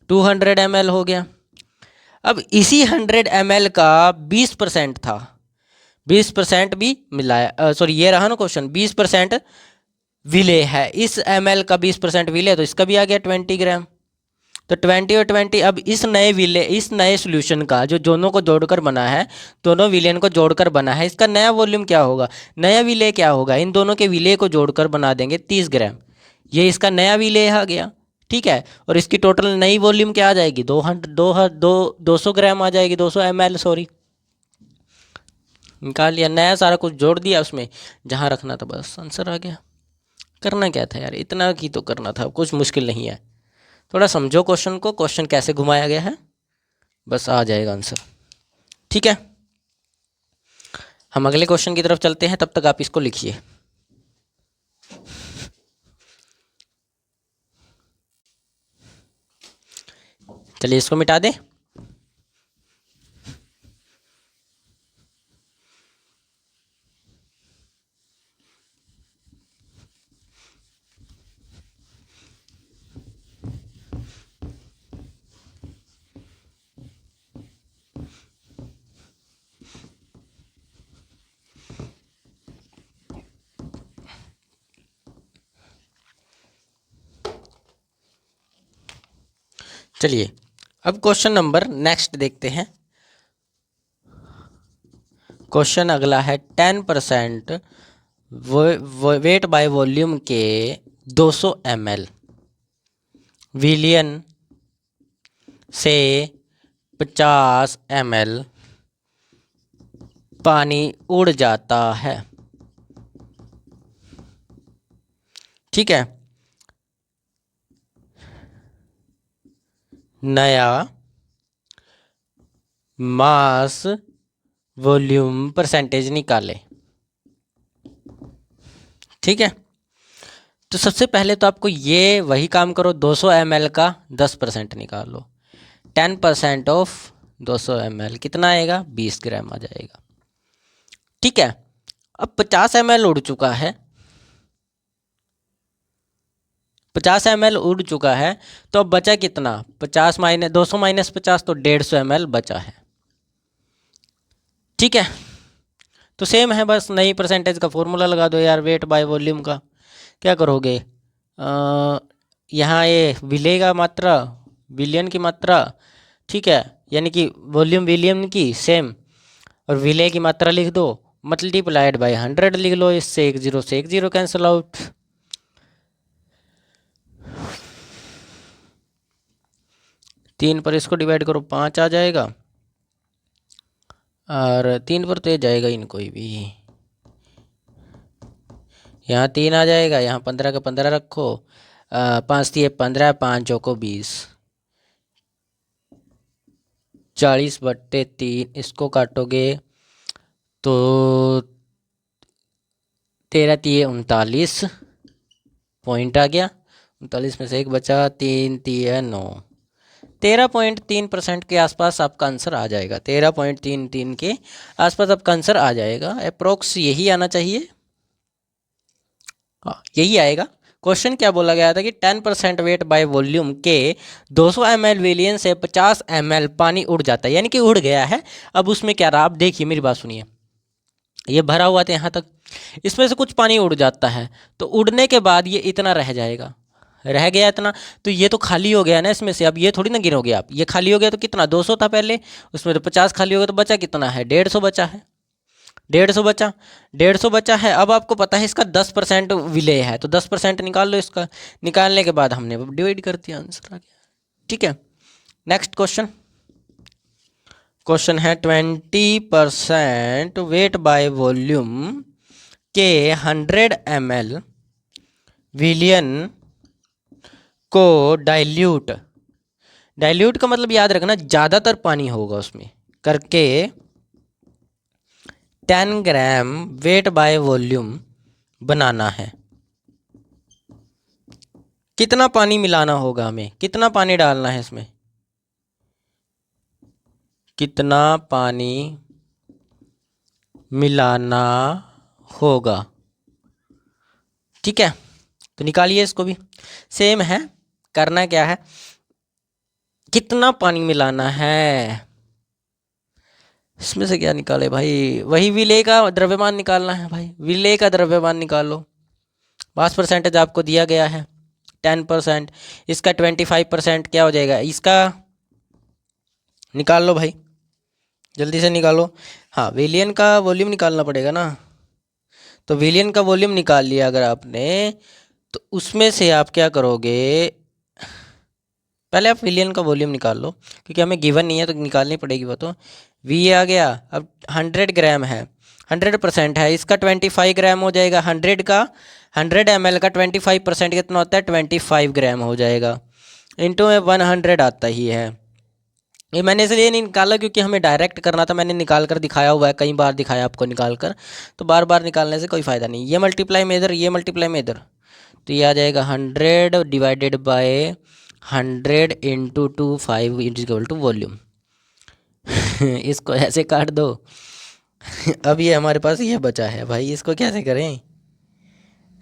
200 ml हो गया। अब इसी 100 ml का 20% था, 20% भी मिलाया, सॉरी ये रहा ना क्वेश्चन, 20% विलय है। इस ml का 20% विलय, तो इसका भी आ गया 20 ग्राम। तो 20 और 20, अब इस नए विलय, इस नए सॉल्यूशन का जो दोनों को जोड़कर बना है, दोनों विलयन को जोड़कर बना है, इसका नया वॉल्यूम क्या होगा? नया विलय क्या होगा? इन दोनों के विलय को जोड़कर बना देंगे 30 ग्राम। ये इसका नया विलय आ गया, ठीक है। और इसकी टोटल नई वॉल्यूम क्या आ जाएगी? 200 ग्राम आ जाएगी, 200 ml, सॉरी, निकाल लिया। नया सारा कुछ जोड़ दिया उसमें, जहाँ रखना था बस आंसर आ गया। करना क्या था यार, इतना की तो करना था, कुछ मुश्किल नहीं है। थोड़ा समझो क्वेश्चन को, क्वेश्चन कैसे घुमाया गया है, बस आ जाएगा आंसर, ठीक है। हम अगले क्वेश्चन की तरफ चलते हैं, तब तक आप इसको लिखिए। चलिए इसको मिटा दें। चलिए अब क्वेश्चन नंबर नेक्स्ट देखते हैं। क्वेश्चन अगला है 10% वेट बाय वॉल्यूम के 200 ml विलियन से 50 ml पानी उड़ जाता है, ठीक है। नया मास वॉल्यूम परसेंटेज निकाले, ठीक है। तो सबसे पहले तो आपको ये वही काम करो, 200 ml का 10% निकाल लो। 10% ऑफ 200 ml कितना आएगा? 20 ग्राम आ जाएगा, ठीक है। अब 50 ml उड़ चुका है, 50 ml उड़ चुका है, तो अब बचा कितना? 50 माइनस 200 माइनस 50, तो 150 ml बचा है, ठीक है। तो सेम है, बस नई परसेंटेज का फॉर्मूला लगा दो यार, वेट बाय वॉल्यूम का। क्या करोगे? यहाँ ये विलय का मात्रा, विलियन की मात्रा, ठीक है, यानी कि वॉल्यूम विलियन की सेम, और विलय की मात्रा लिख दो, मल्टीप्लाइड बाय 100 लिख लो। इससे 1 जीरो से 1 जीरो कैंसिल आउट। तीन पर इसको डिवाइड करो, 5 आ जाएगा, और 3 पर तो ये जाएगा ही नहीं कोई भी, यहाँ 3 आ जाएगा, यहाँ 15 का 15 रखो, 5 दिए 15, 5 चौको 20, 40/3, इसको काटोगे तो 13 तिये 39 पॉइंट आ गया। 39 में से 1 बचा, 3 तिये 9, 13.3% के आसपास आपका आंसर आ जाएगा। 13.33 के आसपास आपका आंसर आ जाएगा, अप्रोक्स यही आना चाहिए, हाँ यही आएगा, क्वेश्चन क्या बोला गया था कि 10% वेट बाय वॉल्यूम के 200 ml विलियन से 50 ml पानी उड़ जाता है, यानी कि उड़ गया है। अब उसमें क्या रहा, आप देखिए मेरी बात सुनिए, ये भरा हुआ था यहाँ तक, इसमें से कुछ पानी उड़ जाता है, तो उड़ने के बाद ये इतना रह जाएगा, रह गया इतना, तो ये तो खाली हो गया ना इसमें से। अब ये थोड़ी ना गिनोगे आप, ये खाली हो गया तो कितना 200 था पहले, उसमें तो 50 खाली हो गया, तो बचा कितना है 150 बचा है, 150 बचा, 150 बचा है। अब आपको पता है इसका 10% विलेय है, तो 10% निकाल लो इसका, निकालने के बाद हमने डिवाइड कर दिया, आंसर आ गया। ठीक है, नेक्स्ट क्वेश्चन। क्वेश्चन है 20% वेट बाय वॉल्यूम के 100 ml विलियन को डाइल्यूट, डाइल्यूट का मतलब याद रखना ज़्यादातर पानी होगा उसमें, करके 10 ग्राम वेट बाय वॉल्यूम बनाना है। कितना पानी मिलाना होगा हमें, कितना पानी डालना है इसमें, कितना पानी मिलाना होगा। ठीक है, तो निकालिए इसको भी, सेम है, करना क्या है, कितना पानी मिलाना है, इसमें से क्या निकाले भाई, वही विलेय का द्रव्यमान निकालना है भाई, विलेय का द्रव्यमान निकाल लो। मास परसेंटेज आपको दिया गया है 10%, इसका 25% क्या हो जाएगा, इसका निकाल लो भाई, जल्दी से निकालो। हाँ, विलियन का वॉल्यूम निकालना पड़ेगा ना, तो विलियन का वॉल्यूम निकाल लिया अगर आपने, तो उसमें से आप क्या करोगे, पहले आप विलियन का वॉल्यूम निकाल लो, क्योंकि हमें गिवन नहीं है तो निकालनी पड़ेगी वो तो। वी आ गया, अब 100 ग्राम है, 100% है, इसका 25 ग्राम हो जाएगा, 100 का 100 ml का 25% कितना होता है 25 ग्राम हो जाएगा, इंटू में 100 आता ही है। ये मैंने इसलिए नहीं निकाला क्योंकि हमें डायरेक्ट करना था, मैंने निकाल कर दिखाया हुआ है, कई बार दिखाया आपको निकाल कर, तो बार बार निकालने से कोई फ़ायदा नहीं। ये मल्टीप्लाई में इधर, ये मल्टीप्लाई में इधर, तो ये आ जाएगा 100 divided by 100 into 25 is equal to volume. इसको ऐसे काट दो। अब ये हमारे पास ये बचा है भाई, इसको कैसे करें,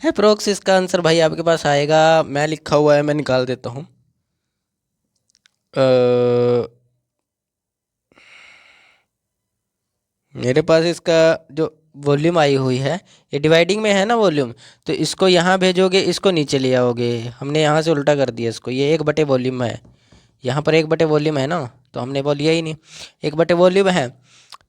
अप्रोक्स इसका आंसर भाई आपके पास आएगा, मैं लिखा हुआ है मैं निकाल देता हूँ। मेरे पास इसका जो वॉल्यूम आई हुई है, ये डिवाइडिंग में है ना वॉल्यूम, तो इसको यहाँ भेजोगे, इसको नीचे ले आओगे, हमने यहाँ से उल्टा कर दिया इसको, ये 1/, वॉल्यूम है, यहाँ पर 1/, वॉल्यूम है ना, तो हमने वो लिया ही नहीं, 1/, वॉल्यूम है,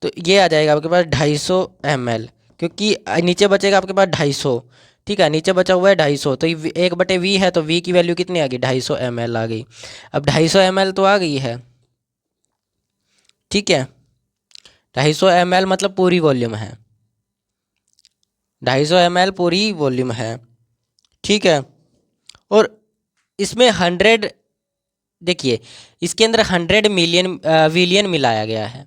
तो ये आ जाएगा आपके पास 250 ml, क्योंकि नीचे बचेगा आपके पास 250। ठीक है, नीचे बचा हुआ है 250, तो 1/v है, तो v की वैल्यू कितनी आ गई 250 ml आ गई। अब 250 ml तो आ गई है, ठीक है, 250 ml मतलब पूरी वॉल्यूम है, 250 ml पूरी वॉल्यूम है। ठीक है, और इसमें 100, देखिए इसके अंदर 100 मिलियन विलियन मिलाया गया है,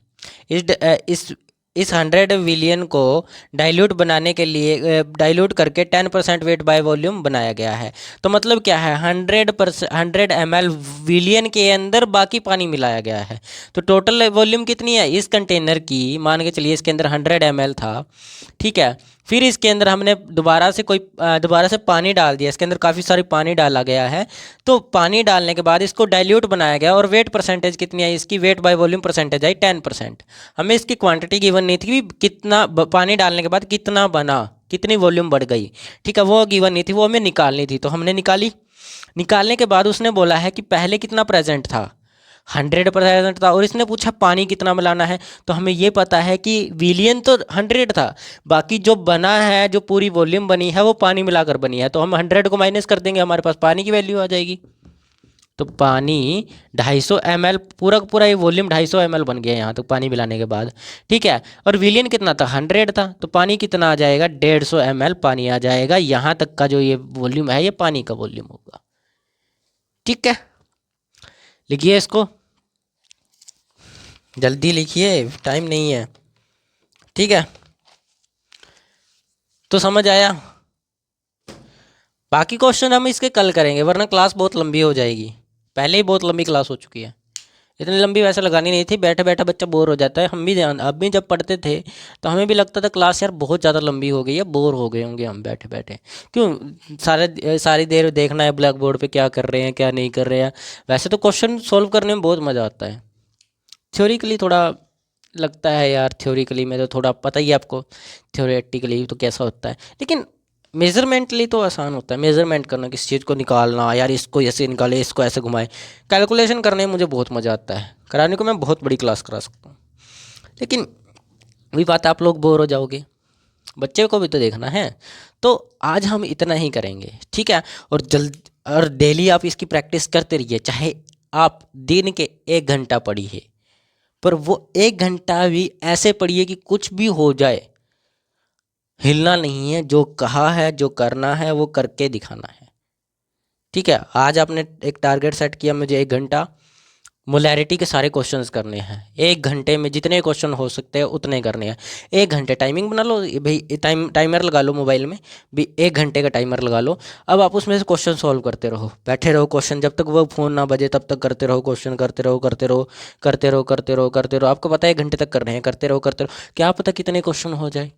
इस 100 विलियन को डाइल्यूट बनाने के लिए, डाइल्यूट करके 10% वेट बाय वॉल्यूम बनाया गया है। तो मतलब क्या है, 100 ml विलियन के अंदर बाकी पानी मिलाया गया है, तो टोटल वॉल्यूम कितनी है इस कंटेनर की, मान के चलिए इसके अंदर 100 ml था। ठीक है, फिर इसके अंदर हमने दोबारा से पानी डाल दिया, इसके अंदर काफ़ी सारी पानी डाला गया है, तो पानी डालने के बाद इसको डाइल्यूट बनाया गया, और वेट परसेंटेज कितनी आई इसकी, वेट बाय वॉल्यूम परसेंटेज आई 10%। हमें इसकी क्वांटिटी गिवन नहीं थी कि कितना पानी डालने के बाद कितना बना, कितनी वॉल्यूम बढ़ गई। ठीक है, वो गिवन नहीं थी, वो हमें निकालनी थी, तो हमने निकाली। निकालने के बाद उसने बोला है कि पहले कितना प्रेजेंट था, 100% था, और इसने पूछा पानी कितना मिलाना है, तो हमें ये पता है कि विलियन तो 100 था, बाकी जो बना है, जो पूरी वॉल्यूम बनी है वो पानी मिलाकर बनी है, तो हम 100 को माइनस कर देंगे, हमारे पास पानी की वैल्यू आ जाएगी। तो पानी 250 ml, पूरा का पूरा ये वॉल्यूम 250 ml बन गया यहाँ तक पानी मिलाने के बाद। ठीक है, और विलियन कितना था 100 था, तो पानी कितना आ जाएगा 150 ml पानी आ जाएगा, यहाँ तक का जो ये वॉल्यूम है ये पानी का वॉल्यूम होगा। ठीक है, लिखिए इसको, जल्दी लिखिए, टाइम नहीं है। ठीक है, तो समझ आया, बाकी क्वेश्चन हम इसके कल करेंगे, वरना क्लास बहुत लंबी हो जाएगी, पहले ही बहुत लंबी क्लास हो चुकी है, इतनी लंबी वैसे लगानी नहीं थी, बैठे बैठे बच्चा बोर हो जाता है। हम भी ध्यान, अब भी जब पढ़ते थे तो हमें भी लगता था क्लास यार बहुत ज़्यादा लंबी हो गई है, बोर हो गए होंगे हम बैठे बैठे। क्यों सारी देर देखना है ब्लैक बोर्ड पे क्या कर रहे हैं क्या नहीं कर रहे हैं। वैसे तो क्वेश्चन सॉल्व करने में बहुत मज़ा आता है। थ्योरिकली थोड़ा लगता है यार, थ्योरिकली में तो थोड़ा पता ही है आपको, थ्योरेटिकली तो कैसा होता है, लेकिन मेजरमेंटली तो आसान होता है। मेजरमेंट करना, किसी चीज़ को निकालना, यार इसको ऐसे निकाले, इसको ऐसे घुमाए, कैलकुलेशन करने में मुझे बहुत मज़ा आता है। कराने को मैं बहुत बड़ी क्लास करा सकता हूँ, लेकिन वही बात है, आप लोग बोर हो जाओगे, बच्चे को भी तो देखना है। तो आज हम इतना ही करेंगे, ठीक है। और जल्द, और डेली आप इसकी प्रैक्टिस करते रहिए, चाहे आप दिन के 1 घंटा पढ़िए, पर वो 1 घंटा भी ऐसे पढ़िए कि कुछ भी हो जाए हिलना नहीं है, जो कहा है जो करना है वो करके दिखाना है, ठीक है। आज आपने एक टारगेट सेट किया, मुझे 1 घंटा मोलैरिटी के सारे क्वेश्चंस करने हैं, 1 घंटे में जितने क्वेश्चन हो सकते हैं उतने करने हैं। 1 घंटे टाइमिंग बना लो भाई, टाइमर लगा लो मोबाइल में भी, 1 घंटे का टाइमर लगा लो। अब आप उसमें से क्वेश्चन सॉल्व करते रहो, बैठे रहो, क्वेश्चन जब तक वो फ़ोन ना बजे तब तक करते रहो, क्वेश्चन करते रहो करते रहो करते रहो करते रहो करते रहो। आपको पता है 1 घंटे तक कर रहे हैं, करते रहो करते रहो, क्या पता कितने क्वेश्चन हो जाए,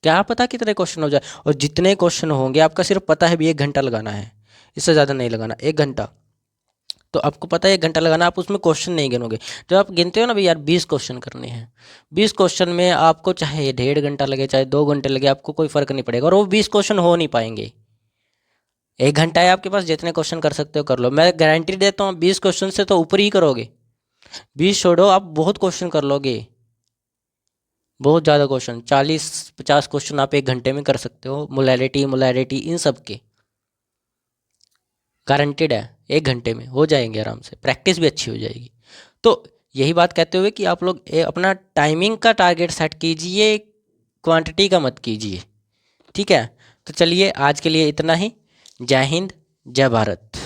क्या पता कितने क्वेश्चन हो जाए। और जितने क्वेश्चन होंगे आपका सिर्फ पता है भी 1 घंटा लगाना है, इससे ज़्यादा नहीं लगाना, 1 घंटा। तो आपको पता है 1 घंटा लगाना, आप उसमें क्वेश्चन नहीं गिनोगे। जब आप गिनते हो ना भाई यार 20 क्वेश्चन करने हैं, 20 क्वेश्चन में आपको चाहे 1.5 घंटा लगे चाहे 2 घंटे लगे, आपको कोई फ़र्क नहीं पड़ेगा, और वो 20 क्वेश्चन हो नहीं पाएंगे। 1 घंटा है आपके पास, जितने क्वेश्चन कर सकते हो कर लो, मैं गारंटी देता हूँ 20 क्वेश्चन से तो ऊपर ही करोगे। 20 छोड़ो, आप बहुत क्वेश्चन कर लोगे, बहुत ज़्यादा क्वेश्चन, 40-50 क्वेश्चन आप 1 घंटे में कर सकते हो, मोलैरिटी मोलैरिटी इन सब के, गारंटेड है 1 घंटे में हो जाएंगे आराम से, प्रैक्टिस भी अच्छी हो जाएगी। तो यही बात कहते हुए कि आप लोग अपना टाइमिंग का टारगेट सेट कीजिए, क्वांटिटी का मत कीजिए, ठीक है। तो चलिए आज के लिए इतना ही। जय हिंद, जय भारत।